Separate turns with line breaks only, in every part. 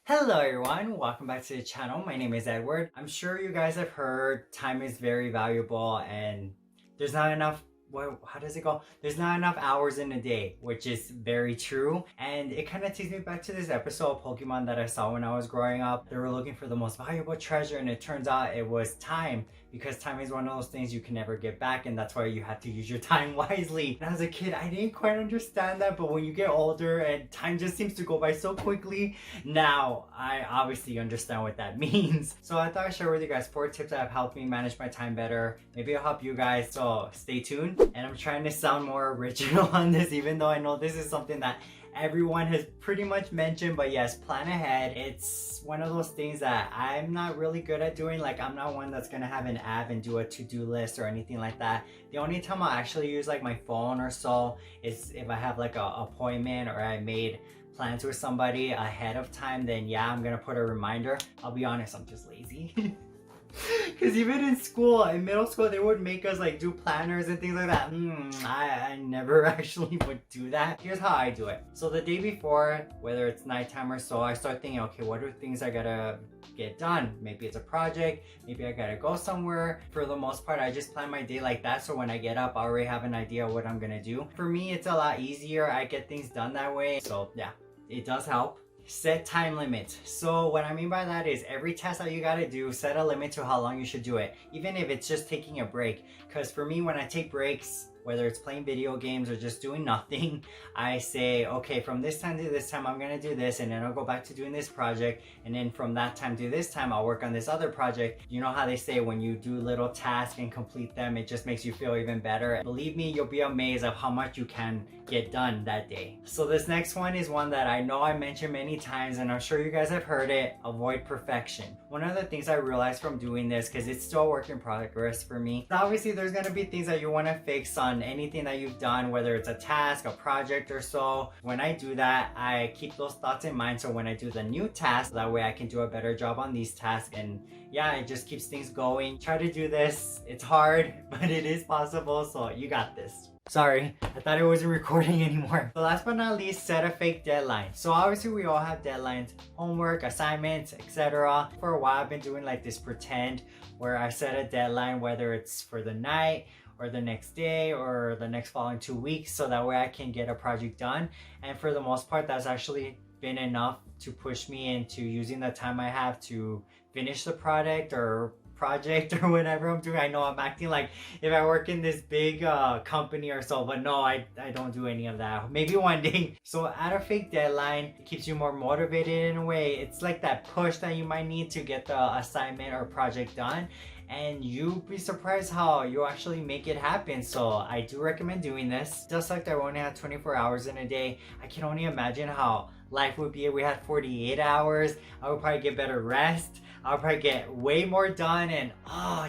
Hello everyone, welcome back to the channel. My name is Edward. I'm sure you guys have heard time is very valuable and there's not enough, how does it go? There's not enough hours in a day, which is very true. And it kind of takes me back to this episode of Pokemon that I saw when I was growing up. They were looking for the most valuable treasure and it turns out it was time, because time is one of those things you can never get back, and that's why you have to use your time wisely. And as a kid, I didn't quite understand that, but when you get older and time just seems to go by so quickly, now I obviously understand what that means. So I thought I'd share with you guys 4 tips that have helped me manage my time better. Maybe it'll help you guys, so stay tuned. And I'm trying to sound more original on this, even though I know this is something that everyone has pretty much mentioned, but yes, plan ahead. It's one of those things that I'm not really good at doing. Like, I'm not one that's gonna have an app and do a to-do list or anything like that. The only time I'll actually use like my phone or so is if I have like an appointment or I made plans with somebody ahead of time, then yeah, I'm gonna put a reminder. I'll be honest, I'm just lazy. Because even in school, in middle school, they would make us like do planners and things like that. I never actually would do that. Here's how I do it. So the day before, whether it's nighttime or so, I start thinking, okay, what are things I gotta get done? Maybe it's a project, maybe I gotta go somewhere. For the most part, I just plan my day like that, so when I get up, I already have an idea of what I'm gonna do. For me, it's a lot easier. I get things done that way. So yeah, it does help. Set time limits. So what I mean by that is every task that you gotta do, set a limit to how long you should do it, even if it's just taking a break. Because for me, when I take breaks, whether it's playing video games or just doing nothing, I say, okay, from this time to this time, I'm gonna do this, and then I'll go back to doing this project, and then from that time to this time, I'll work on this other project. You know how they say when you do little tasks and complete them, it just makes you feel even better. Believe me, you'll be amazed of how much you can get done that day. So this next one is one that I know I mentioned many times, and I'm sure you guys have heard it: avoid perfection. One of the things I realized from doing this, because it's still a work in progress for me, obviously there's gonna be things that you wanna fix on anything that you've done, whether it's a task, a project or so. When I do that, I keep those thoughts in mind, so when I do the new task, that way I can do a better job on these tasks. And yeah, it just keeps things going. Try to do this. It's hard, but it is possible, so you got this. Sorry, I thought it wasn't recording anymore. So last but not least, set a fake deadline. So obviously we all have deadlines, homework, assignments, etc. For a while I've been doing like this pretend where I set a deadline, whether it's for the night or the next day or the next following 2 weeks, so that way I can get a project done. And for the most part, that's actually been enough to push me into using the time I have to finish the project or whatever I'm doing. I know I'm acting like if I work in this big company or so, but no, I don't do any of that. Maybe one day. So add a fake deadline. It keeps you more motivated in a way. It's like that push that you might need to get the assignment or project done, and you'll be surprised how you actually make it happen. So I do recommend doing this. Just like I only have 24 hours in a day, I can only imagine how life would be if we had 48 hours. I would probably get better rest. I'll probably get way more done, and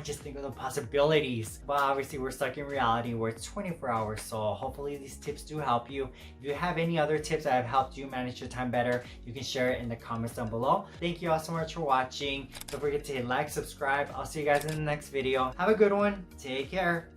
just think of the possibilities. But obviously we're stuck in reality where it's 24 hours, so hopefully these tips do help you. If you have any other tips that have helped you manage your time better, you can share it in the comments down below. Thank you all so much for watching. Don't forget to hit like, subscribe. I'll see you guys in the next video. Have a good one. Take care.